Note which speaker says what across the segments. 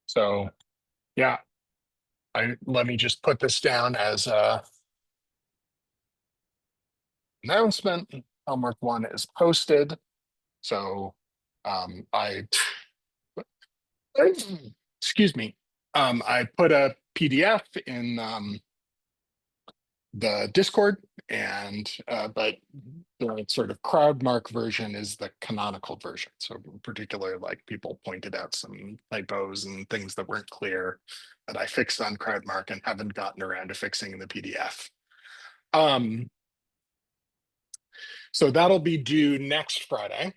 Speaker 1: So yeah, let me just put this down as a announcement. Homework 1 is posted. So excuse me, I put a PDF in the Discord, and but the sort of CrowdMark version is the canonical version. So in particular, like people pointed out some typos and things that weren't clear that I fixed on CrowdMark and haven't gotten around to fixing in the PDF. So that'll be due next Friday.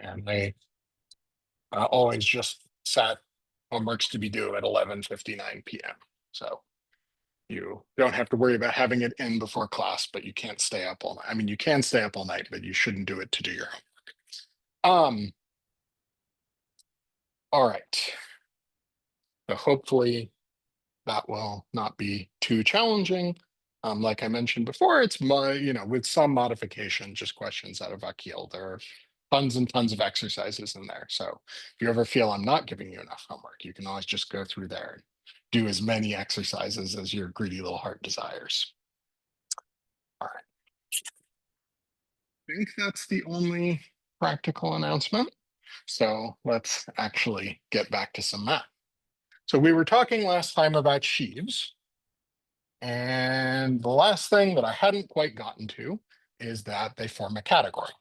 Speaker 1: And they always just set homeworks to be due at 11:59 p.m. So you don't have to worry about having it in before class, but you can't stay up all night. I mean, you can stay up all night, but you shouldn't do it to do your homework. All right. So hopefully that will not be too challenging. Like I mentioned before, it's with some modification, just questions out of Akil. There are tons and tons of exercises in there. So if you ever feel I'm not giving you enough homework, you can always just go through there and do as many exercises as your greedy little heart desires. All right. I think that's the only practical announcement. So let's actually get back to some math. So we were talking last time about sheaves. And the last thing that I hadn't quite gotten to is that they form a category.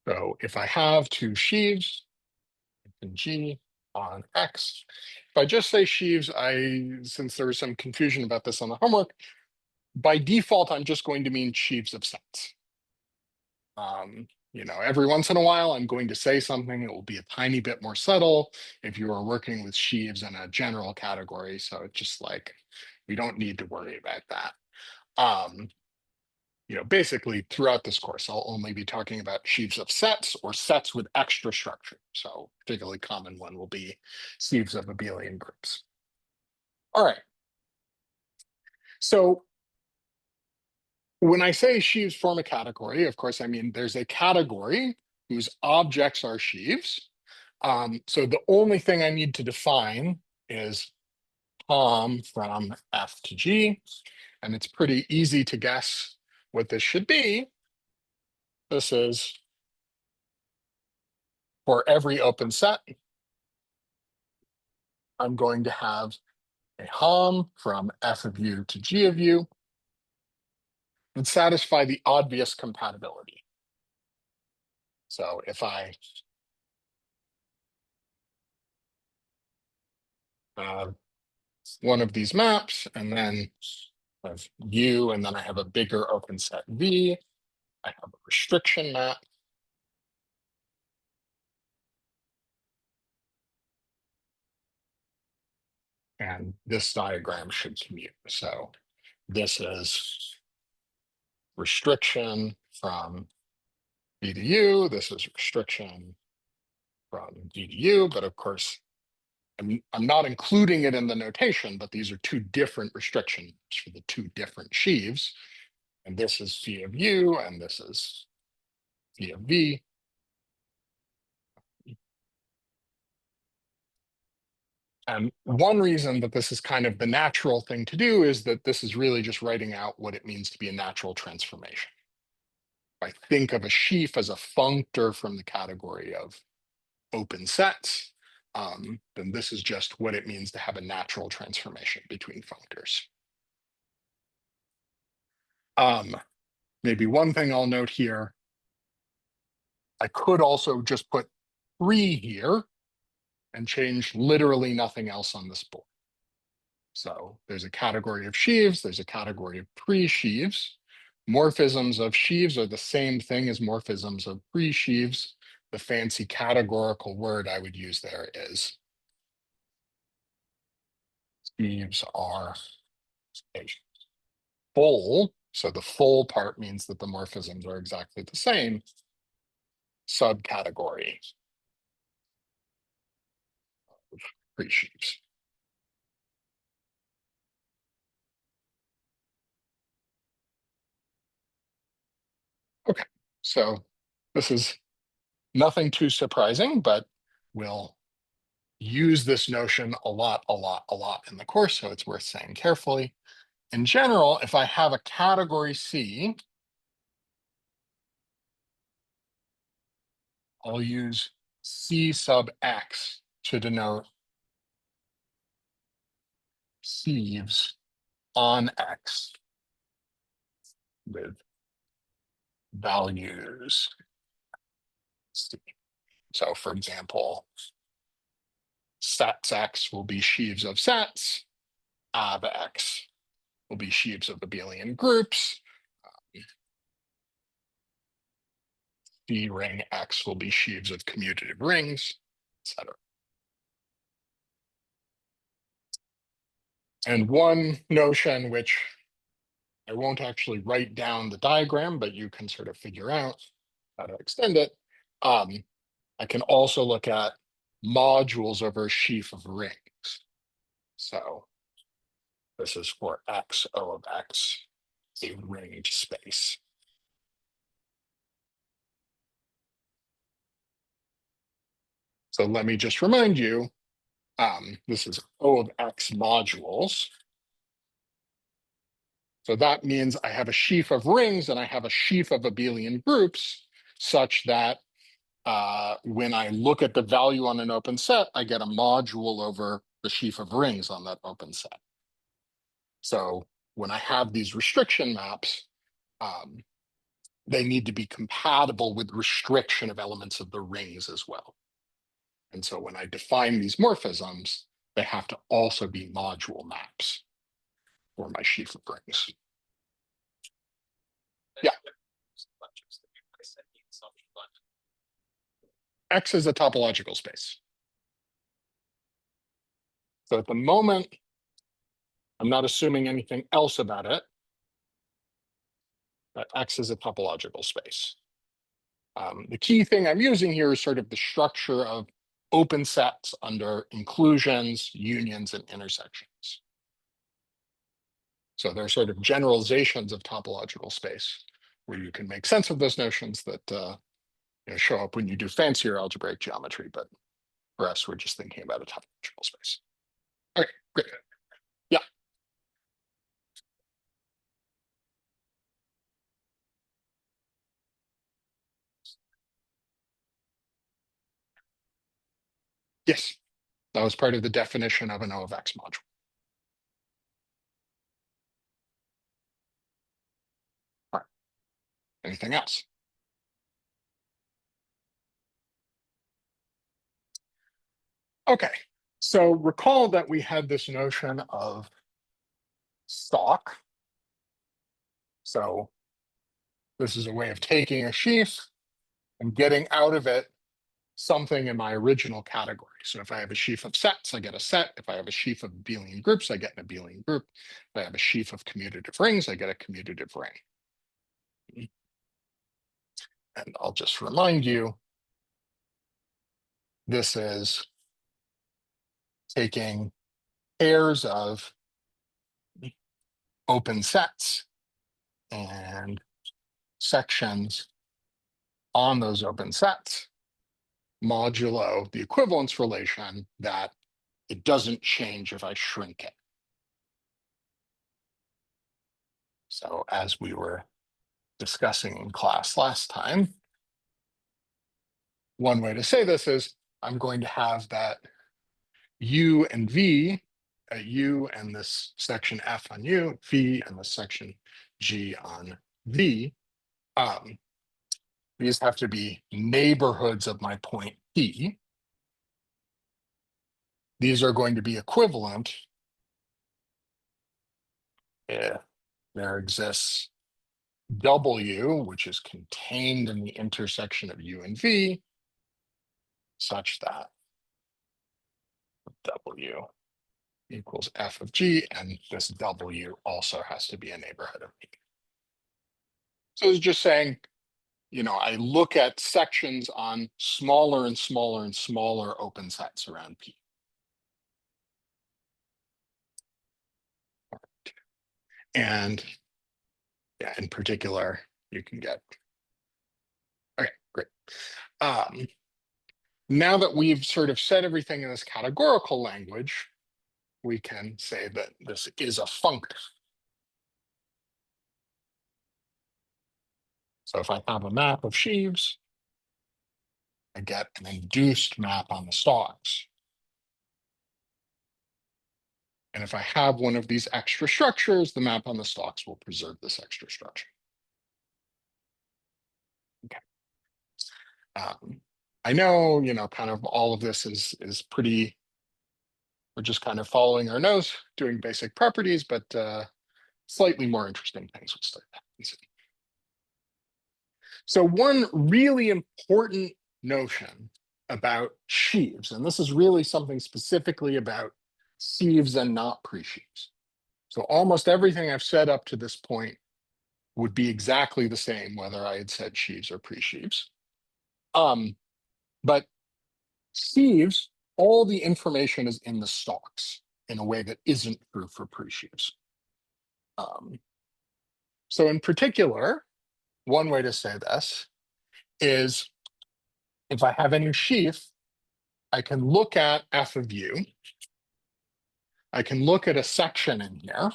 Speaker 1: So if I have two sheaves, and G on X, if I just say sheaves, since there was some confusion about this on the homework, by default, I'm just going to mean sheaves of sets. Every once in a while, I'm going to say something that will be a tiny bit more subtle if you are working with sheaves in a general category. So it's just like, we don't need to worry about that. Basically throughout this course, I'll only be talking about sheaves of sets or sets with extra structure. So a particularly common one will be sheaves of abelian groups. All right. So when I say sheaves form a category, of course, I mean there's a category whose objects are sheaves. So the only thing I need to define is Tom from F to G, and it's pretty easy to guess what this should be. This is for every open set, I'm going to have a Hom from F of U to G of U and satisfy the obvious compatibility. So if I have one of these maps and then I have U and then I have a bigger open set V, I have a restriction map. And this diagram should commute. So this is restriction from V to U. This is restriction from D to U. But of course, I'm not including it in the notation, but these are two different restrictions for the two different sheaves. And this is phi of U, and this is phi of V. And one reason that this is kind of the natural thing to do is that this is really just writing out what it means to be a natural transformation. If I think of a sheaf as a functor from the category of open sets, then this is just what it means to have a natural transformation between functors. Maybe one thing I'll note here, I could also just put 3 here and change literally nothing else on this board. So there's a category of sheaves, there's a category of pre-sheaves. Morphisms of sheaves are the same thing as morphisms of pre-sheaves. The fancy categorical word I would use there is sheaves are a full. So the full part means that the morphisms are exactly the same subcategory free sheaves. Okay, so this is nothing too surprising, but we'll use this notion a lot, a lot in the course, so it's worth saying carefully. In general, if I have a category C, I'll use C sub X to denote sheaves on X with values C. So for example, sets X will be sheaves of sets, ab X will be sheaves of abelian groups, D ring X will be sheaves of commutative rings, etc. And one notion which I won't actually write down the diagram, but you can sort of figure out how to extend it. I can also look at modules over a sheaf of rings. So this is for X, O of X, a ringed space. So let me just remind you, this is O of X modules. So that means I have a sheaf of rings and I have a sheaf of abelian groups such that when I look at the value on an open set, I get a module over the sheaf of rings on that open set. So when I have these restriction maps, they need to be compatible with restriction of elements of the rings as well. And so when I define these morphisms, they have to also be module maps for my sheaf of rings. Yeah. X is a topological space. So at the moment, I'm not assuming anything else about it, but X is a topological space. The key thing I'm using here is sort of the structure of open sets under inclusions, unions, and intersections. So they're sort of generalizations of topological space where you can make sense of those notions that show up when you do fancier algebraic geometry. But for us, we're just thinking about a topological space. Okay, great. Yeah. Yes, that was part of the definition of an O of X module. All right. Anything else? Okay, so recall that we had this notion of stalk. So this is a way of taking a sheaf and getting out of it something in my original category. So if I have a sheaf of sets, I get a set. If I have a sheaf of abelian groups, I get an abelian group. If I have a sheaf of commutative rings, I get a commutative ring. And I'll just remind you, this is taking pairs of open sets and sections on those open sets modulo the equivalence relation that it doesn't change if I shrink it. So as we were discussing in class last time, one way to say this is I'm going to have that U and V, U and this section F on U, V and the section G on V. These have to be neighborhoods of my point P. These are going to be equivalent if there exists W, which is contained in the intersection of U and V, such that W equals F of G, and this W also has to be a neighborhood of P. So it's just saying, I look at sections on smaller and smaller and smaller open sets around P. And yeah, in particular, you can get, okay, great. Now that we've sort of said everything in this categorical language, we can say that this is a functor. So if I have a map of sheaves, I get an induced map on the stalks. And if I have one of these extra structures, the map on the stalks will preserve this extra structure. Okay. I know, kind of all of this is pretty, we're just kind of following our nose, doing basic properties, but slightly more interesting things will start happening soon. So one really important notion about sheaves, and this is really something specifically about sheaves and not pre-sheaves. So almost everything I've said up to this point would be exactly the same whether I had said sheaves or pre-sheaves. But sheaves, all the information is in the stalks in a way that isn't true for pre-sheaves. So in particular, one way to say this is if I have any sheaf, I can look at f of u. I can look at a section in here,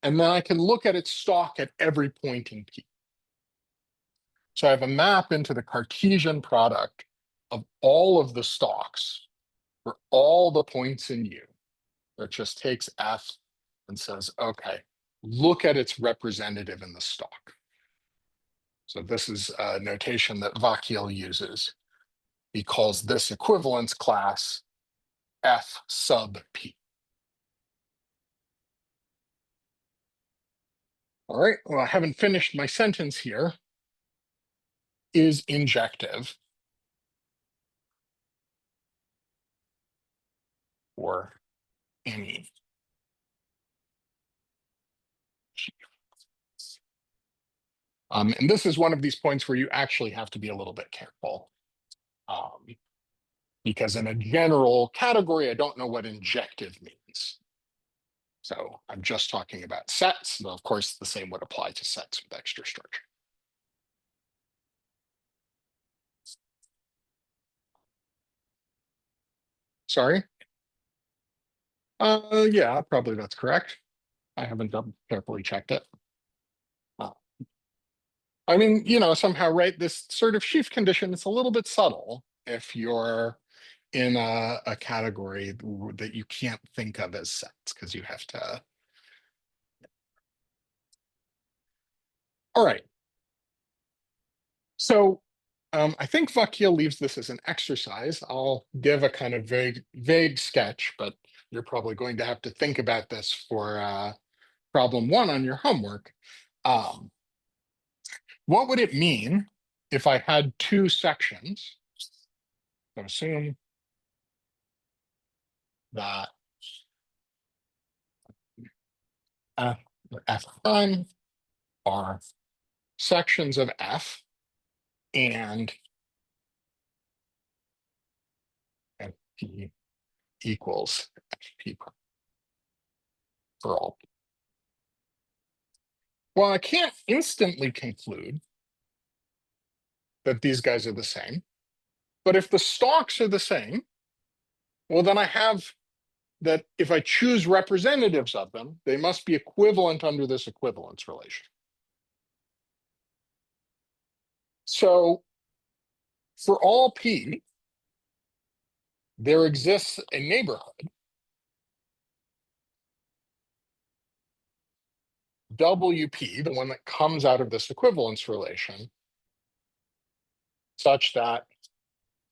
Speaker 1: and then I can look at its stalk at every point in P. So I have a map into the Cartesian product of all of the stalks for all the points in U that just takes f and says, okay, look at its representative in the stalk. So this is a notation that Vakiel uses. He calls this equivalence class f sub p. All right, well, I haven't finished my sentence here. Is injective for any sheaf. And this is one of these points where you actually have to be a little bit careful. Because in a general category, I don't know what injective means. So I'm just talking about sets. Though of course, the same would apply to sets with extra structure. Sorry? Yeah, probably that's correct. I haven't carefully checked it. I mean, somehow, right, this sort of sheaf condition, it's a little bit subtle if you're in a category that you can't think of as sets, because you have to. All right. So I think Vakiel leaves this as an exercise. I'll give a kind of vague sketch, but you're probably going to have to think about this for problem 1 on your homework. What would it mean if I had 2 sections? So assume that f prime are sections of f and fp equals fp prime for all. Well, I can't instantly conclude that these guys are the same, but if the stalks are the same, well, then I have that if I choose representatives of them, they must be equivalent under this equivalence relation. So for all p, there exists a neighborhood WP, the one that comes out of this equivalence relation, such that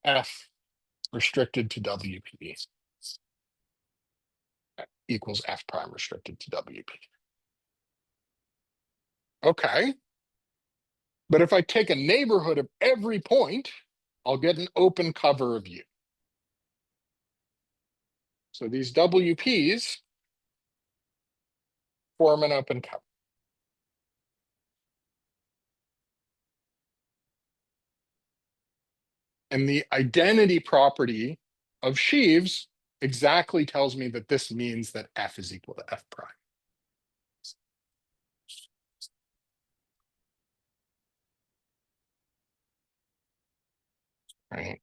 Speaker 1: F restricted to WP equals F prime restricted to WP. Okay. But if I take a neighborhood of every point, I'll get an open cover of U. So these WPs form an open cover. And the identity property of sheaves exactly tells me that this means that F is equal to F prime. right?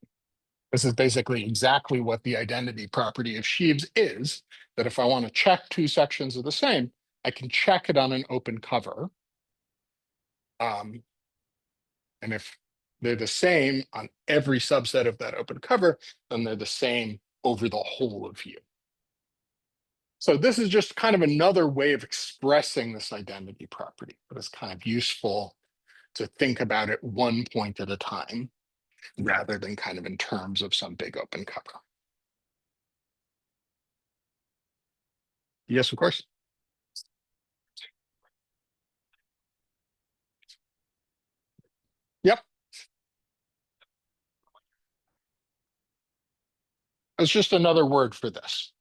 Speaker 1: This is basically exactly what the identity property of sheaves is, that if I want to check two sections are the same, I can check it on an open cover. Um, and if they're the same on every subset of that open cover, then they're the same over the whole of view. So this is just kind of another way of expressing this identity property, but it's kind of useful to think about it one point at a time rather than kind of in terms of some big open cover. Yes, of course. Yep. It's just another word for this.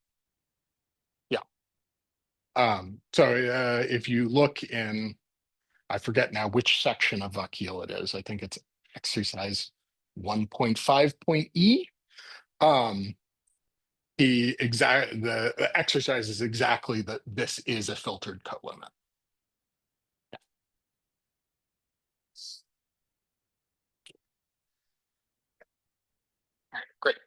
Speaker 1: Yeah. So if you look in, I forget now which section of Vakil it is. I think it's exercise 1.5.e. Um, the exercise is exactly that this is a filtered colimit. All right, great.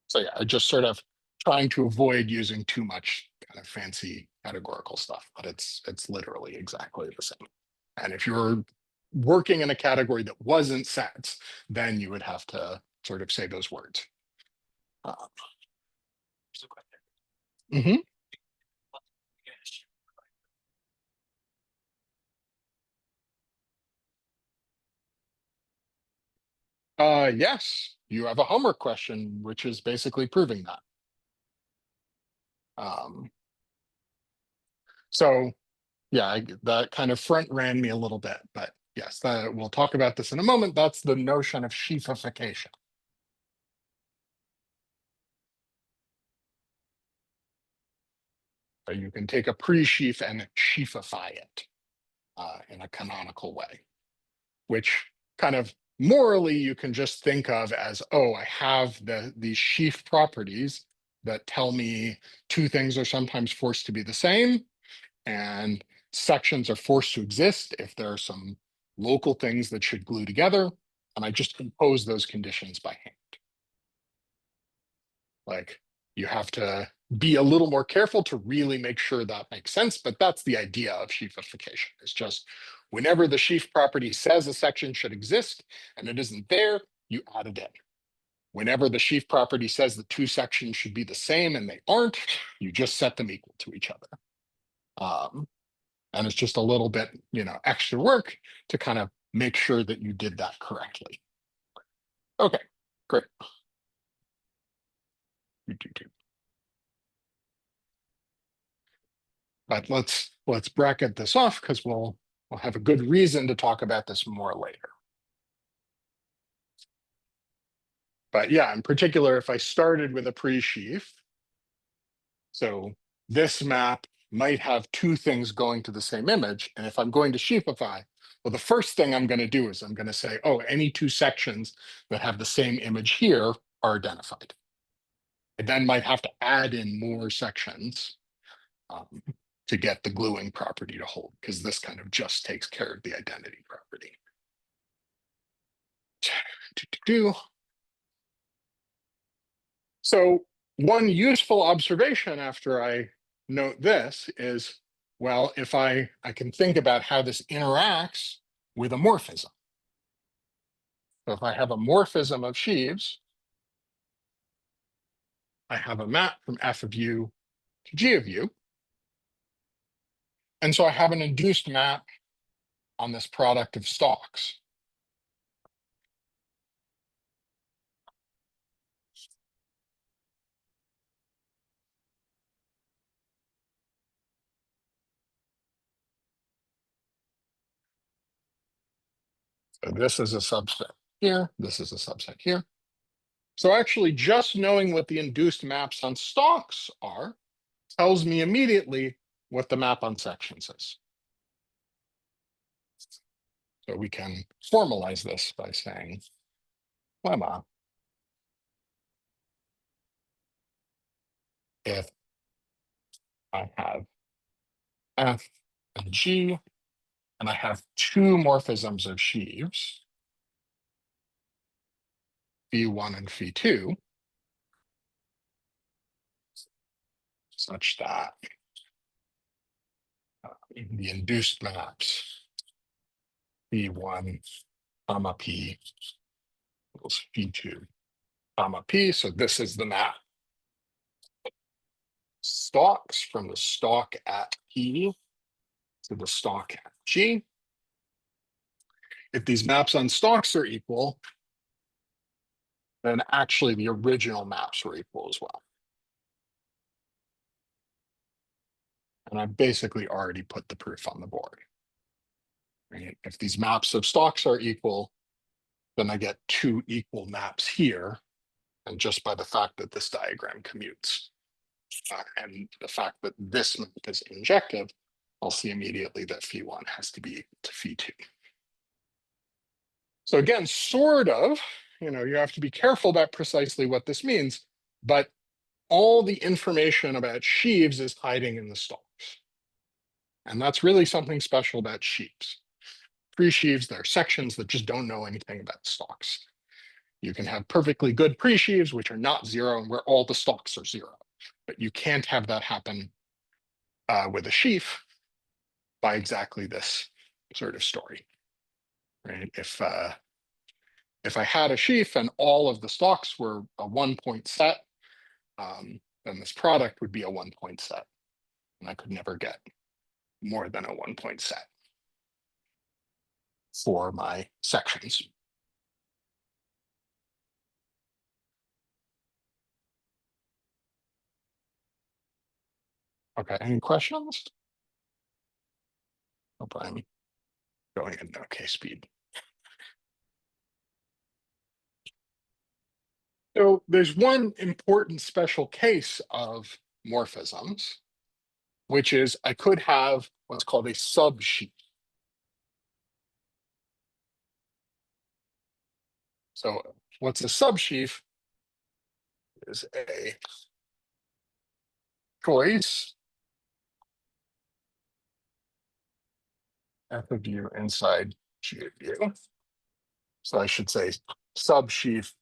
Speaker 1: So yeah, I just sort of trying to avoid using too much kind of fancy categorical stuff, but it's literally exactly the same. And if you're working in a category that wasn't sets, then you would have to sort of say those words. Mhm. Yes, you have a homework question, which is basically proving that. Um, so yeah, that kind of front ran me a little bit, but yes, we'll talk about this in a moment. That's the notion of sheafification. So you can take a pre-sheaf and sheafify it in a canonical way, which kind of morally you can just think of as, oh, I have these sheaf properties that tell me two things are sometimes forced to be the same, and sections are forced to exist if there are some local things that should glue together, and I just impose those conditions by hand. Like, you have to be a little more careful to really make sure that makes sense, but that's the idea of sheafification. It's just whenever the sheaf property says a section should exist and it isn't there, you add it in. Whenever the sheaf property says the two sections should be the same and they aren't, you just set them equal to each other. And it's just a little bit, extra work to kind of make sure that you did that correctly. Okay, great. But let's bracket this off because we'll have a good reason to talk about this more later. But yeah, in particular, if I started with a pre-sheaf, so this map might have two things going to the same image. And if I'm going to sheafify, well, the first thing I'm going to do is I'm going to say, oh, any two sections that have the same image here are identified. I then might have to add in more sections um, to get the gluing property to hold, because this kind of just takes care of the identity property. So one useful observation after I note this is, well, if I can think about how this interacts with a morphism. So if I have a morphism of sheaves, I have a map from F of U to G of U. And so I have an induced map on this product of stalks. So this is a subset here. This is a subset here. So actually just knowing what the induced maps on stalks are tells me immediately what the map on sections is. So we can formalize this by saying lemma if I have F and G and I have two morphisms of sheaves, phi1 and phi2 such that the induced maps phi1 comma p equals phi2 comma p. So this is the map stalks from the stalk at P to the stalk at G. If these maps on stalks are equal, then actually the original maps were equal as well. And I basically already put the proof on the board. Right? If these maps of stalks are equal, then I get two equal maps here. And just by the fact that this diagram commutes and the fact that this map is injective, I'll see immediately that phi1 has to be equal to phi2. So again, sort of, you have to be careful about precisely what this means, but all the information about sheaves is hiding in the stalks. And that's really something special about sheaves. Pre-sheaves, there are sections that just don't know anything about stalks. You can have perfectly good pre-sheaves, which are not zero, and where all the stalks are zero. But you can't have that happen with a sheaf by exactly this sort of story. Right? If I had a sheaf and all of the stalks were a 1-point set, then this product would be a 1-point set. And I could never get more than a 1-point set for my sections. Okay, any questions? Hope I'm going at an okay speed. So there's one important special case of morphisms, which is I could have what's called a subsheaf. So what's a subsheaf is a choice f of u inside g of u. So I should say subsheaf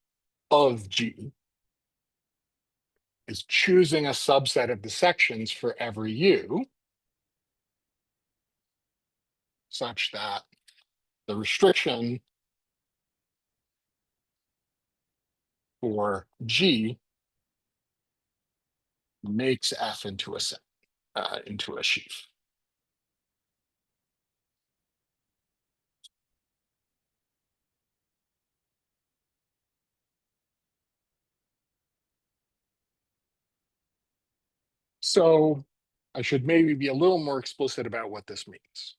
Speaker 1: of G is choosing a subset of the sections for every U such that the restriction for G makes F into a set, into a sheaf. So I should maybe be a little more explicit about what this means.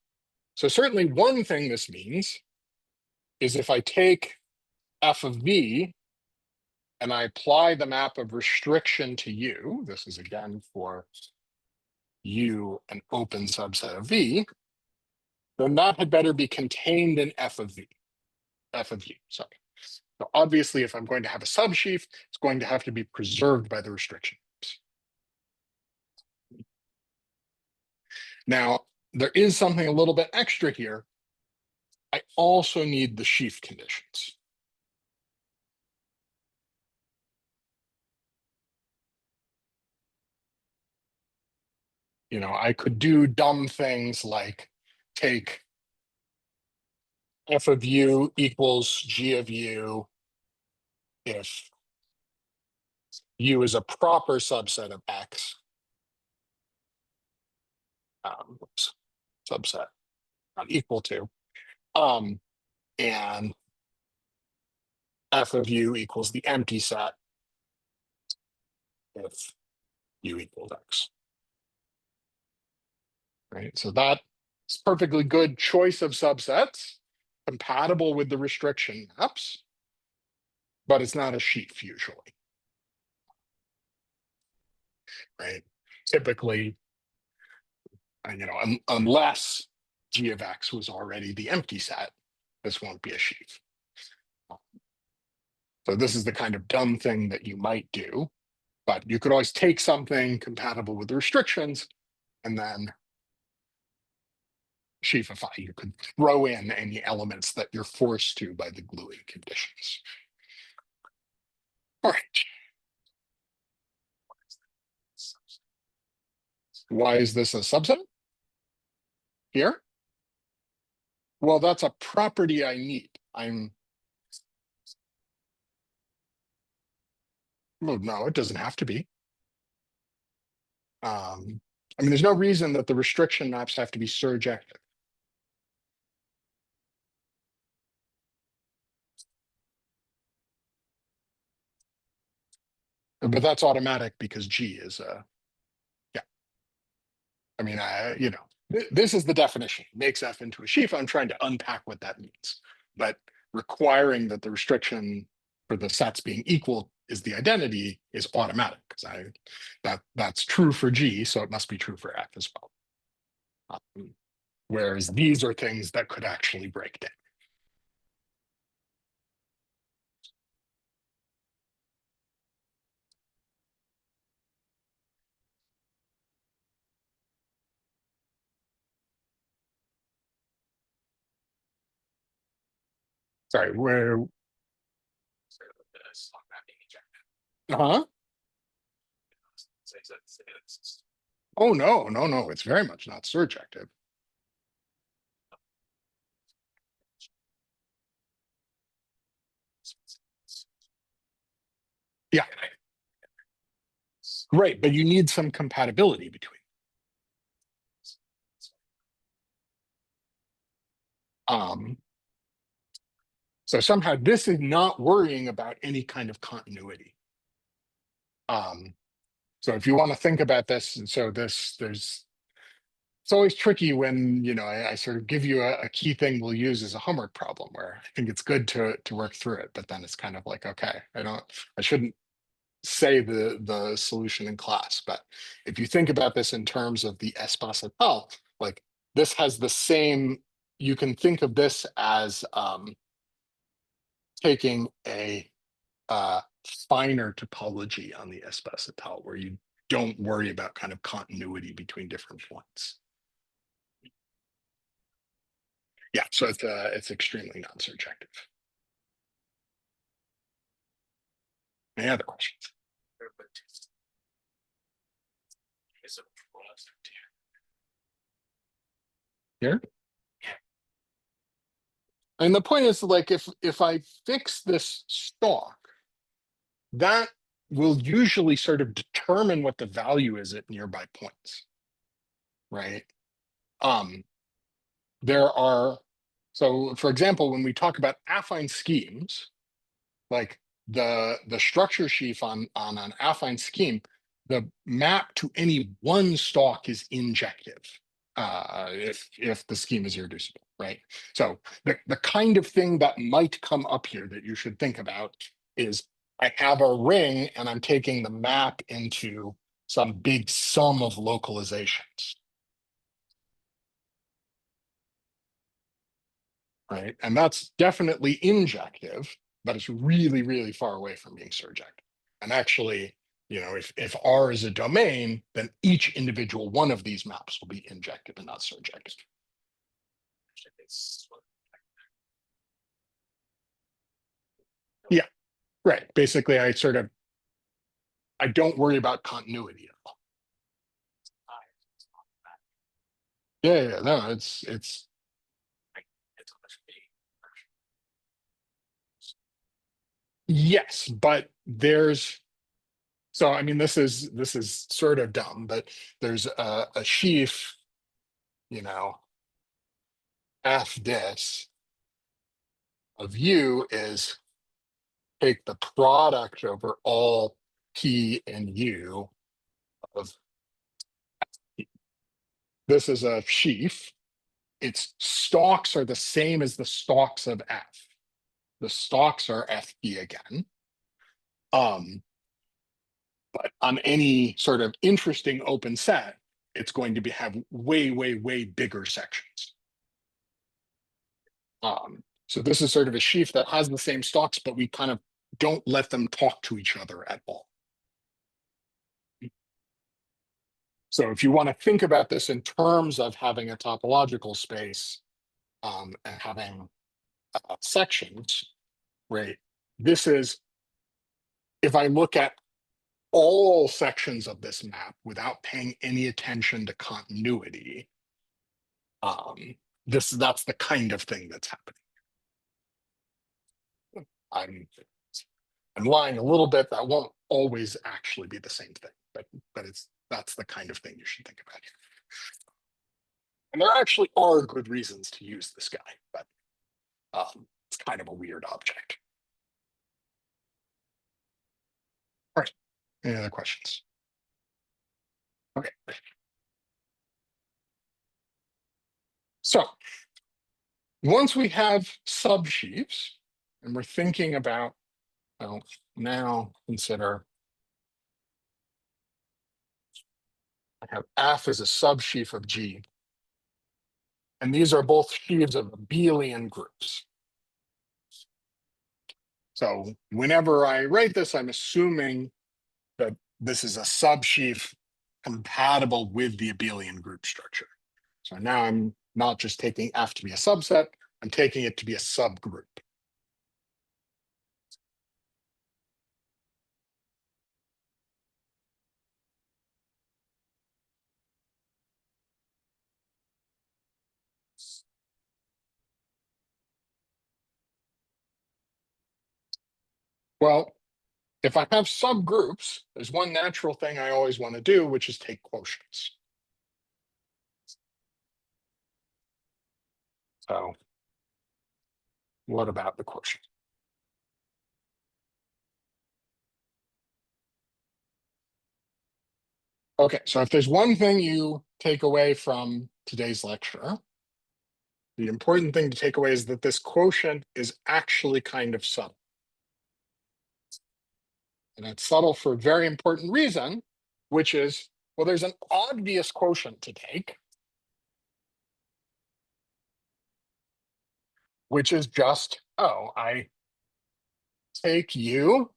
Speaker 1: So certainly one thing this means is if I take F of V and I apply the map of restriction to U, this is again for U, an open subset of V, then that had better be contained in F of V, F of U, sorry. So obviously, if I'm going to have a subsheaf, it's going to have to be preserved by the restriction. Now, there is something a little bit extra here. I also need the sheaf conditions. I could do dumb things like take F of U equals G of U if U is a proper subset of X. Subset, not equal to. And F of U equals the empty set if U equals X. Right, so that's perfectly good choice of subsets, compatible with the restriction maps, but it's not a sheaf usually. Right, typically, unless G of X was already the empty set, this won't be a sheaf. So this is the kind of dumb thing that you might do, but you could always take something compatible with the restrictions and then sheafify. You could throw in any elements that you're forced to by the gluing conditions. All right. Why is this a subset here? Well, that's a property I need. Well, no, it doesn't have to be. I mean, there's no reason that the restriction maps have to be surjective. But that's automatic because G is yeah. I mean, this is the definition. Makes F into a sheaf. I'm trying to unpack what that means. But requiring that the restriction for the sets being equal is the identity is automatic because that's true for G, so it must be true for F as well. Whereas these are things that could actually break down. Sorry, where? Uh-huh. Oh no, no, no, it's very much not surjective. Yeah, right, but you need some compatibility between. Um, so somehow this is not worrying about any kind of continuity. So if you want to think about this, so it's always tricky when I sort of give you a key thing we'll use as a homework problem where I think it's good to work through it, but then it's kind of like, okay, I shouldn't say the solution in class. But if you think about this in terms of the espace Étal, like this has the same, you can think of this as taking a finer topology on the espace Étal where you don't worry about kind of continuity between different points. Yeah, so it's extremely non-surjective. Any other questions? Here? And the point is, like, if I fix this stalk, that will usually sort of determine what the value is at nearby points, right? Um, there are, so for example, when we talk about affine schemes, like the structure sheaf on an affine scheme, the map to any one stalk is injective if the scheme is irreducible, right? So the kind of thing that might come up here that you should think about is I have a ring and I'm taking the map into some big sum of localizations, right? And that's definitely injective, but it's really, really far away from being surjective. And actually, if R is a domain, then each individual one of these maps will be injective and not surjective. Yeah, right. Basically, I don't worry about continuity at all. Yeah, yeah, no, it's yes, but so I mean this is sort of dumb, but there's a sheaf, you know, f this of u is take the product over all p and u of this is a sheaf. Its stalks are the same as the stalks of f. The stalks are fp again. Um, but on any sort of interesting open set, it's going to have way, way, way bigger sections. So this is sort of a sheaf that has the same stalks, but we kind of don't let them talk to each other at all. So if you want to think about this in terms of having a topological space and having sections, right? This is if I look at all sections of this map without paying any attention to continuity, that's the kind of thing that's happening. I'm I'm lying a little bit. That won't always actually be the same thing, but that's the kind of thing you should think about here. And there actually are good reasons to use this guy, but it's kind of a weird object. All right. Any other questions? Okay. So once we have subsheaves, and we're thinking about, well, now consider I have F as a subsheaf of G. And these are both sheaves of abelian groups. So whenever I write this, I'm assuming that this is a subsheaf compatible with the abelian group structure. So now I'm not just taking F to be a subset, I'm taking it to be a subgroup. Well, if I have subgroups, there's one natural thing I always want to do, which is take quotients. So what about the quotient? Okay, so if there's one thing you take away from today's lecture, the important thing to take away is that this quotient is actually kind of subtle. And it's subtle for a very important reason, which is, well, there's an obvious quotient to take, which is just, oh, I take U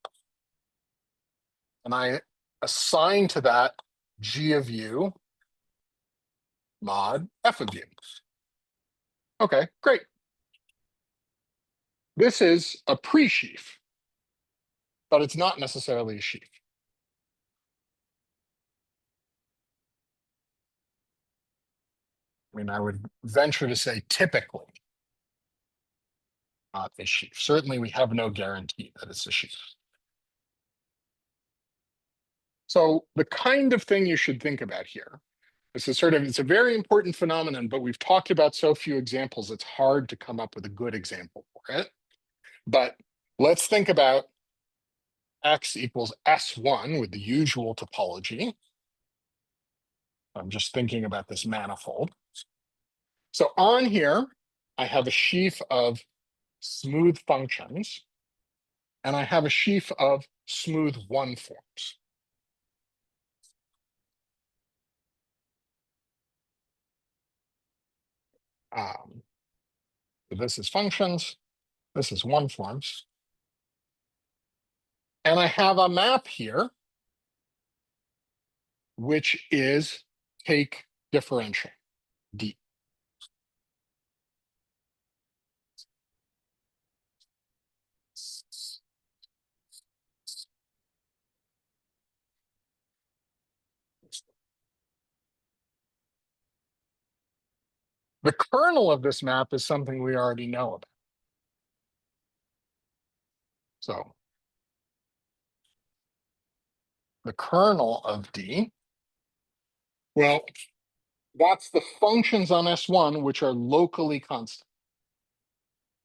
Speaker 1: and I assign to that G of U mod F of U. Okay, great. This is a pre-sheaf, but it's not necessarily a sheaf. I mean, I would venture to say typically not a sheaf. Certainly we have no guarantee that it's a sheaf. So the kind of thing you should think about here, this is it's a very important phenomenon, but we've talked about so few examples, it's hard to come up with a good example for it. But let's think about X equals S1 with the usual topology. I'm just thinking about this manifold. So on here, I have a sheaf of smooth functions, and I have a sheaf of smooth one forms. So this is functions, this is one forms. And I have a map here, which is take differential, D. The kernel of this map is something we already know about. So the kernel of D, well, that's the functions on S1, which are locally constant.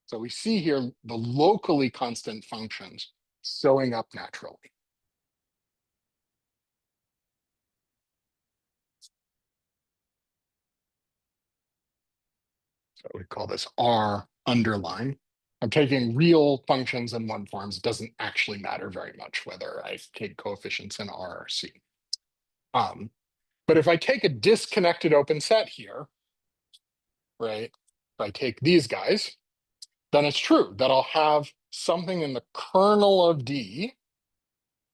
Speaker 1: So we see here the locally constant functions showing up naturally. So we call this R underline. I'm taking real functions in one forms. It doesn't actually matter very much whether I take coefficients in R or C. But if I take a disconnected open set here, right, if I take these guys, then it's true that I'll have something in the kernel of D,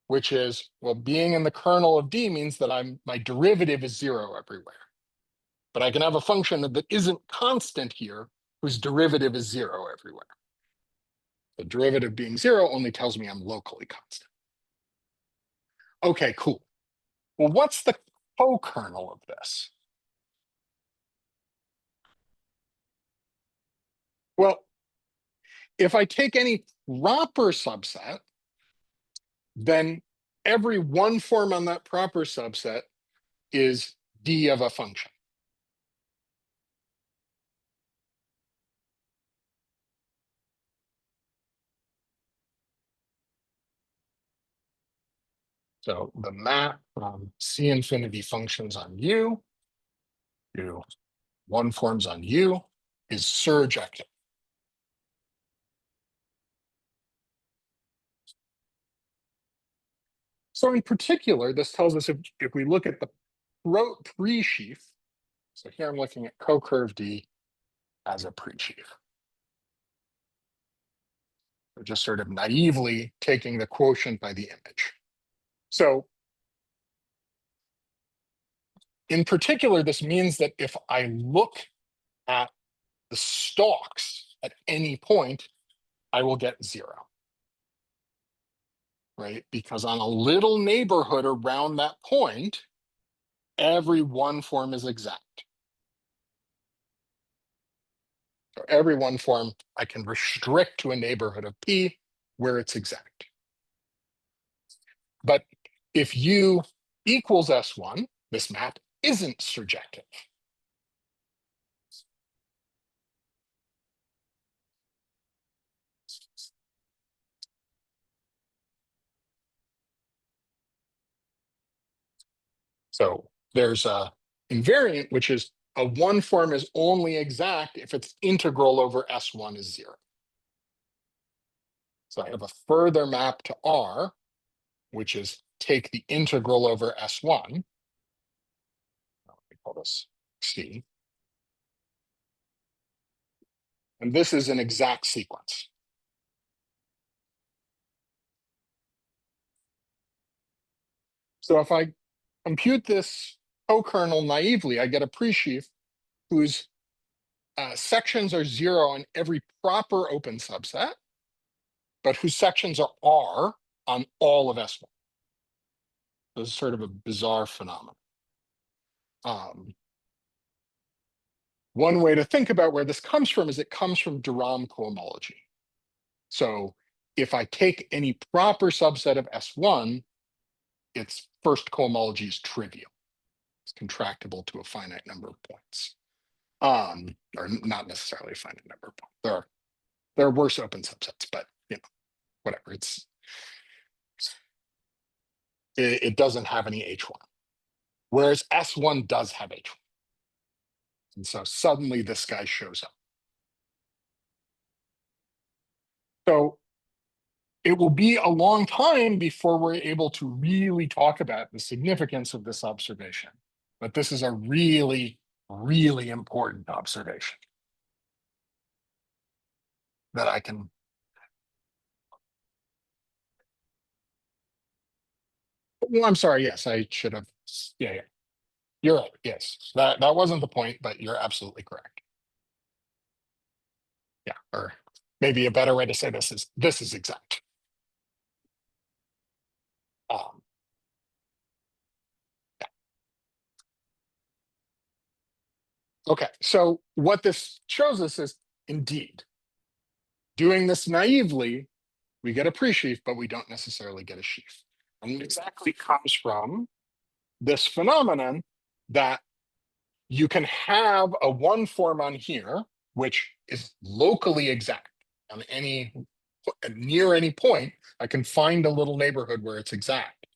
Speaker 1: which is, well, being in the kernel of D means that my derivative is 0 everywhere. But I can have a function that isn't constant here, whose derivative is 0 everywhere. The derivative being 0 only tells me I'm locally constant. Okay, cool. Well, what's the co-kernel of this? Well, if I take any proper subset, then every one form on that proper subset is d of a function. So the map from C infinity functions on U to one forms on U is surjective. So in particular, this tells us if we look at the pre-sheaf, so here I'm looking at co-curve D as a pre-sheaf. We're just sort of naively taking the quotient by the image. So in particular, this means that if I look at the stalks at any point, I will get 0. Right? Because on a little neighborhood around that point, every one form is exact. So every one form I can restrict to a neighborhood of P where it's exact. But if U equals S1, this map isn't surjective. So there's a invariant, which is a one form is only exact if its integral over S1 is 0. So I have a further map to R, which is take the integral over S1. Let me call this C. And this is an exact sequence. So if I compute this co-kernel naively, I get a pre-sheaf whose sections are 0 on every proper open subset, but whose sections are R on all of S1. This is sort of a bizarre phenomenon. One way to think about where this comes from is it comes from de Rham cohomology. So if I take any proper subset of S1, its first cohomology is trivial. It's contractible to a finite number of points. Or not necessarily a finite number of points. There are worse open subsets, but whatever. It doesn't have any H1. Whereas S1 does have H1. And so suddenly this guy shows up. So it will be a long time before we're able to really talk about the significance of this observation. But this is a really, really important observation that I can. Well, I'm sorry. Yes, I should have. Yeah. You're right. Yes, that wasn't the point, but you're absolutely correct. Yeah, or maybe a better way to say this is exact. Um, yeah. Okay, so what this shows us is indeed doing this naively, we get a pre-sheaf, but we don't necessarily get a sheaf. And it exactly comes from this phenomenon that you can have a one form on here, which is locally exact on any near any point. I can find a little neighborhood where it's exact,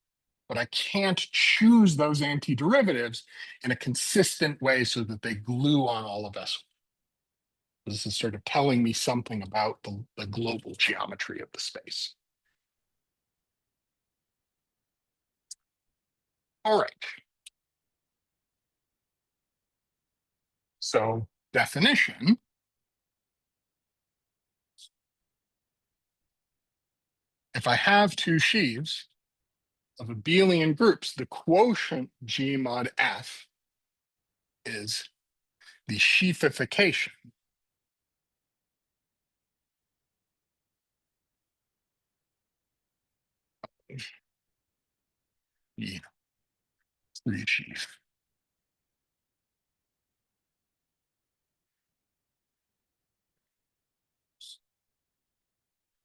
Speaker 1: but I can't choose those antiderivatives in a consistent way so that they glue on all of S. This is sort of telling me something about the global geometry of the space. All right. So definition. If I have two sheaves of abelian groups, the quotient G mod F is the sheafification. the free sheaf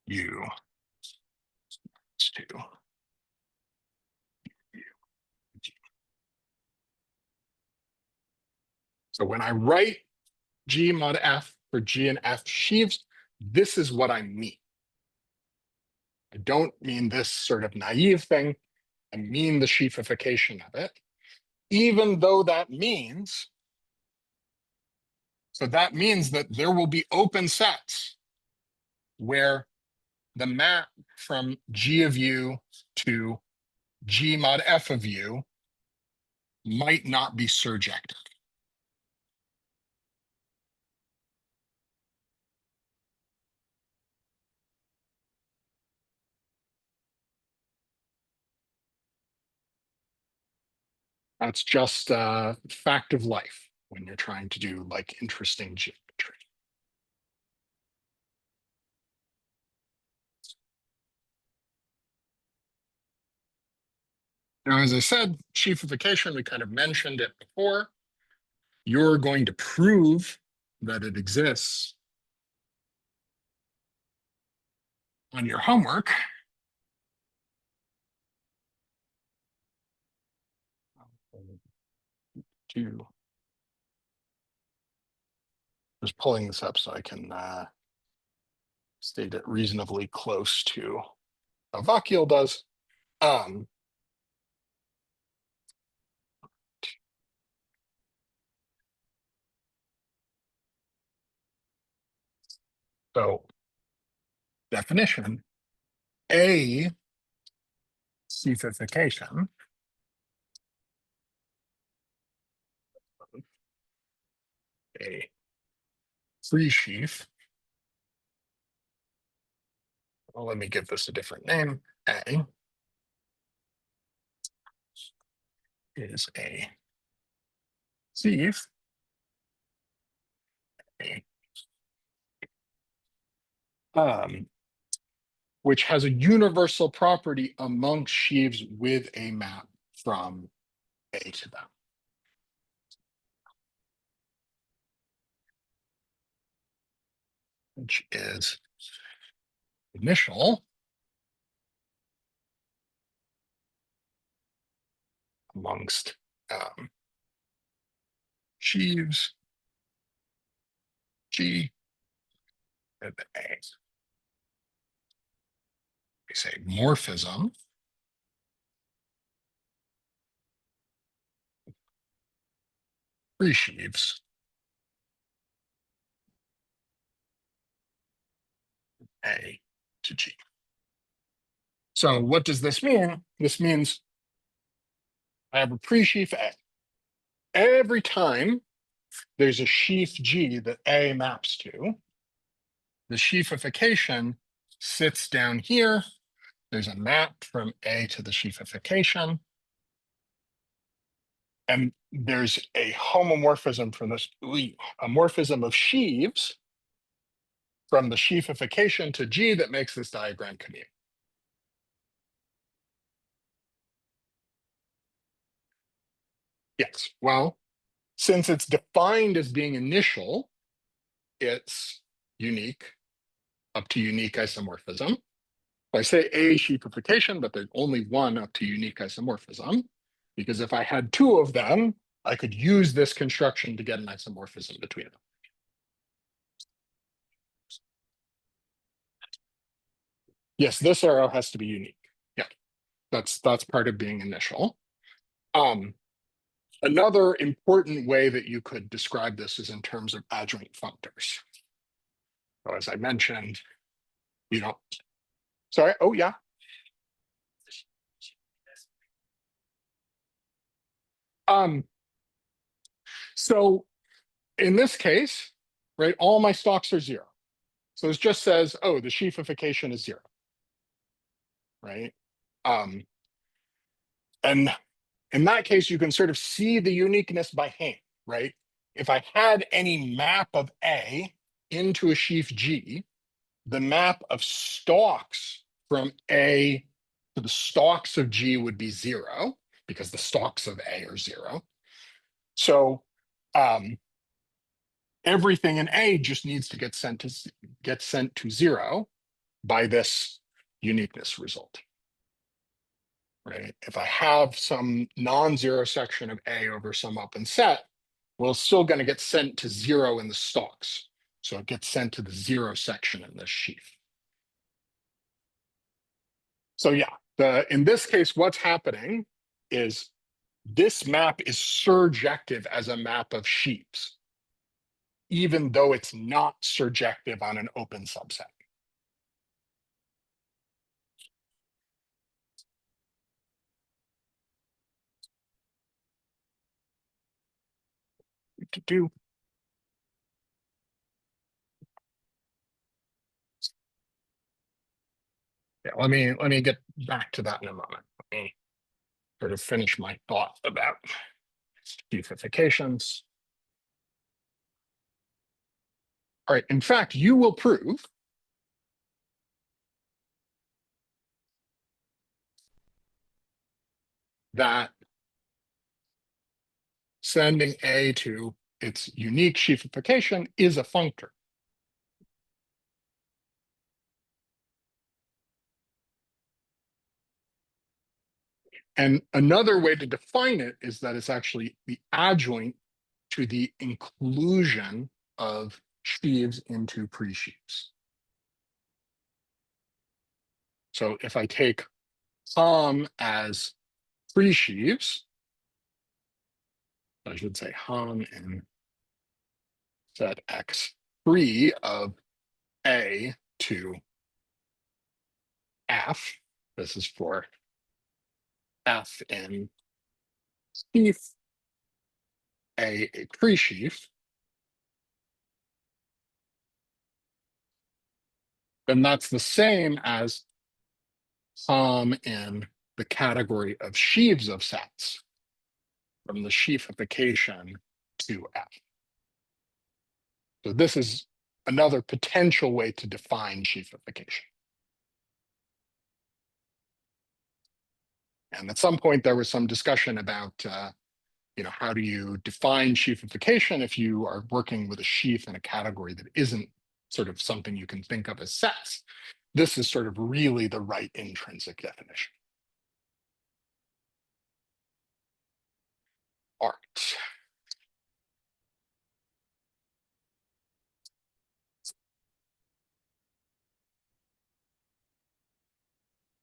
Speaker 1: U to U. So when I write G mod F for G and F sheaves, this is what I mean. I don't mean this sort of naive thing. I mean the sheafification of it, even though that means, so that means that there will be open sets where the map from G of U to G mod F of U might not be surjective. That's just a fact of life when you're trying to do like interesting geometry. Now, as I said, sheafification, we kind of mentioned it before. You're going to prove that it exists on your homework. Just pulling this up so I can state it reasonably close to how Vacuole does. So definition, a sheafification a free sheaf. Well, let me give this a different name. A is a sheaf, a, which has a universal property among sheaves with a map from A to them. Which is initial amongst sheaves G and A. We say morphism free sheaves A to G. So what does this mean? This means I have a pre-sheaf A. Every time there's a sheaf G that A maps to, the sheafification sits down here. There's a map from A to the sheafification. And there's a homomorphism from this, a morphism of sheaves from the sheafification to G that makes this diagram commute. Yes, well, since it's defined as being initial, it's unique up to unique isomorphism. I say a sheafification, but there's only one up to unique isomorphism, because if I had two of them, I could use this construction to get an isomorphism between them. Yes, this arrow has to be unique. Yeah, that's part of being initial. Another important way that you could describe this is in terms of adjoint functors. So as I mentioned, you know, sorry, oh yeah. So in this case, right, all my stalks are 0. So it just says, oh, the sheafification is 0, right? And in that case, you can sort of see the uniqueness by hand, right? If I had any map of A into a sheaf G, the map of stalks from A to the stalks of G would be 0. because the stalks of A are 0. So everything in A just needs to get sent to 0 by this uniqueness result. Right? If I have some non-zero section of A over some open set, well, it's still going to get sent to 0 in the stalks. So it gets sent to the 0 section in this sheaf. So yeah, in this case, what's happening is this map is surjective as a map of sheaves, even though it's not surjective on an open subset. Do Yeah, let me get back to that in a moment. Let me sort of finish my thought about sheafifications. All right, in fact, you will prove that sending A to its unique sheafification is a functor. And another way to define it is that it's actually the adjoint to the inclusion of sheaves into pre-sheaves. So if I take hom as pre-sheaves, I should say hom in set x free of A to F. This is for F in sheaf, a pre-sheaf. Then that's the same as hom in the category of sheaves of sets from the sheafification to F. So this is another potential way to define sheafification. And at some point, there was some discussion about how do you define sheafification if you are working with a sheaf in a category that isn't sort of something you can think of as sets. This is sort of really the right intrinsic definition. All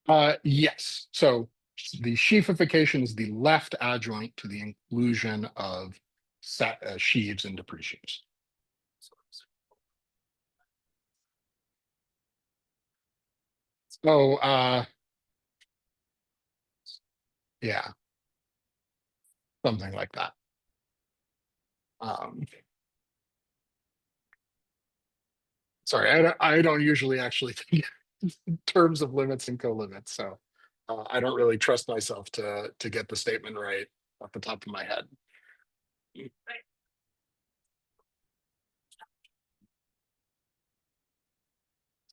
Speaker 1: right. Yes. So the sheafification is the left adjoint to the inclusion of sheaves into pre-sheaves. So yeah, something like that. Sorry, I don't usually actually think in terms of limits and co-limits, so I don't really trust myself to get the statement right off the top of my head.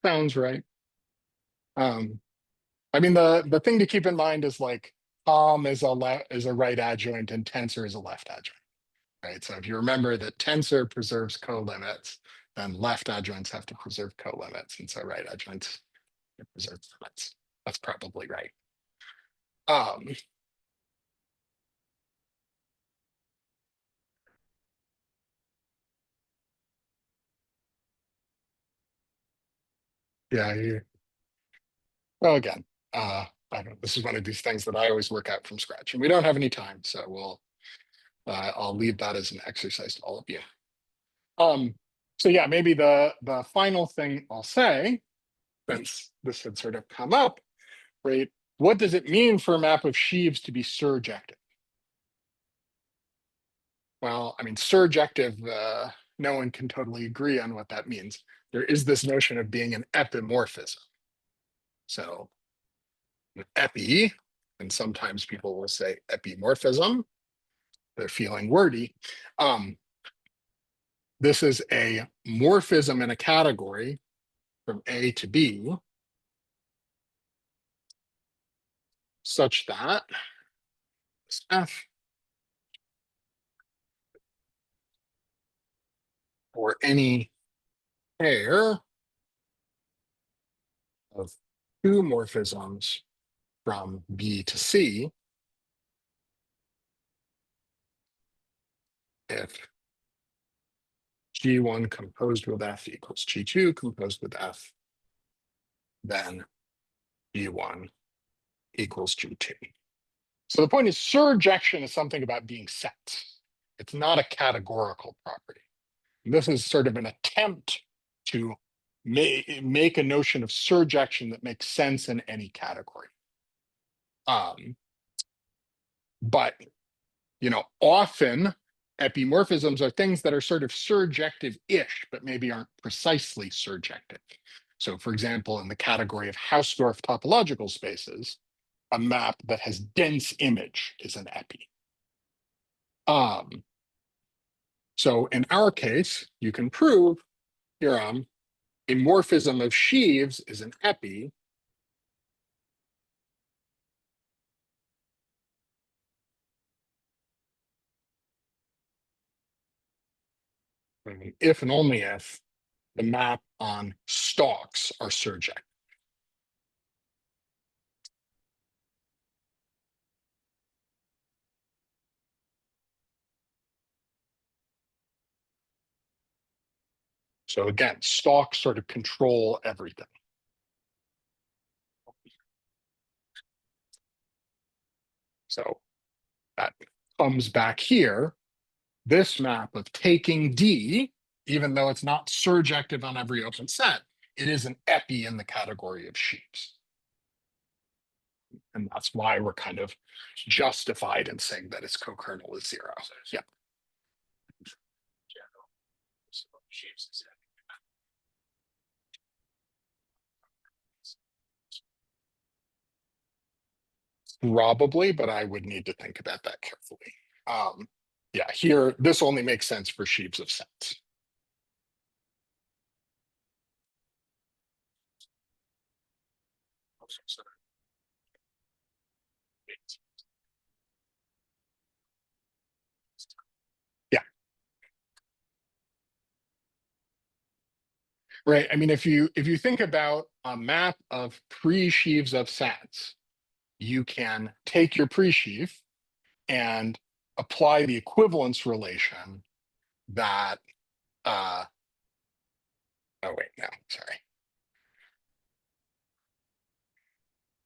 Speaker 1: Sounds right. I mean, the thing to keep in mind is like Pom is a right adjoint and tensor is a left adjoint, right? So if you remember that tensor preserves co-limits, then left adjoints have to preserve co-limits, and so right adjoints preserve limits. That's probably right. Yeah. Well, again, I don't. This is one of these things that I always work out from scratch, and we don't have any time, so I'll leave that as an exercise to all of you. So yeah, maybe the final thing I'll say, since this had sort of come up, right? What does it mean for a map of sheaves to be surjective? Well, I mean, surjective, no one can totally agree on what that means. There is this notion of being an epimorphism. So epi, and sometimes people will say epimorphism, they're feeling wordy. This is a morphism in a category from A to B, such that F for any pair of two morphisms from B to C if G1 composed with F equals G2 composed with F, then G1 equals G2. So the point is surjection is something about being set. It's not a categorical property. This is sort of an attempt to make a notion of surjection that makes sense in any category. But often epimorphisms are things that are sort of surjective-ish, but maybe aren't precisely surjective. So for example, in the category of Hausdorff topological spaces, a map that has dense image is an epi. So in our case, you can prove here a morphism of sheaves is an epi if and only if the map on stalks are surjective. So again, stalks sort of control everything. So that comes back here. This map of taking D, even though it's not surjective on every open set, it is an epi in the category of sheaves. And that's why we're kind of justified in saying that its co-kernel is 0. Yeah. Probably, but I would need to think about that carefully. Yeah, here, this only makes sense for sheaves of sets. Yeah. Right. I mean, if you think about a map of pre-sheaves of sets, you can take your pre-sheaf and apply the equivalence relation that oh wait, no, sorry.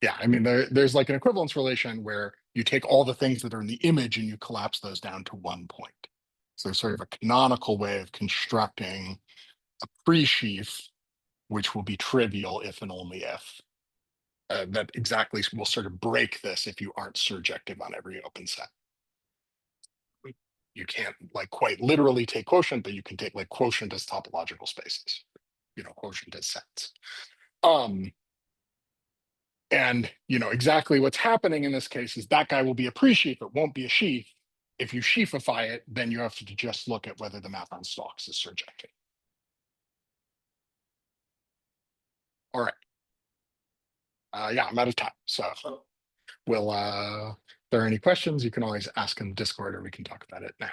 Speaker 1: Yeah, I mean, there's like an equivalence relation where you take all the things that are in the image and you collapse those down to one point. So there's sort of a canonical way of constructing a pre-sheaf, which will be trivial if and only if. That exactly will sort of break this if you aren't surjective on every open set. You can't like quite literally take quotient, but you can take like quotient as topological spaces, quotient as sets. And exactly what's happening in this case is that guy will be a pre-sheaf, it won't be a sheaf. If you sheafify it, then you have to just look at whether the map on stalks is surjective. All right. Yeah, I'm out of time. So we'll if there are any questions, you can always ask in Discord or we can talk about it now.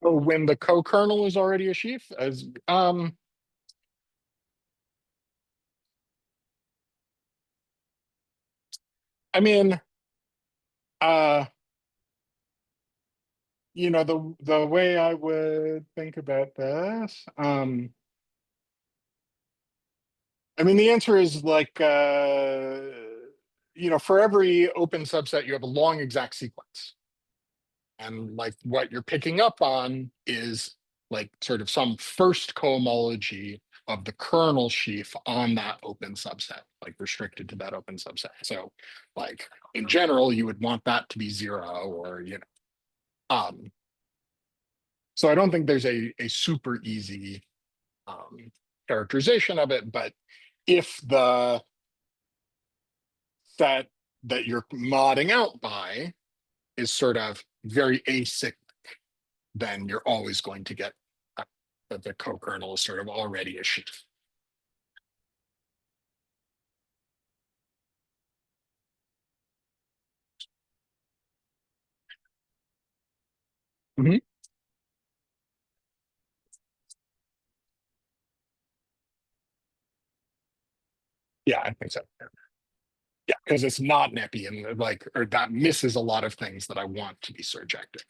Speaker 1: Or when the co-kernel is already a sheaf, as I mean, the way I would think about this, I mean, the answer is like, for every open subset, you have a long exact sequence. And like what you're picking up on is like sort of some first cohomology of the kernel sheaf on that open subset, like restricted to that open subset. So like in general, you would want that to be 0 or, so I don't think there's a super easy characterization of it, but if the set that you're modding out by is sort of very acyclic, then you're always going to get that the co-kernel is sort of already a sheaf. Mhm. Yeah, I think so. Yeah, because it's not an epi, and like, or that misses a lot of things that I want to be surjective.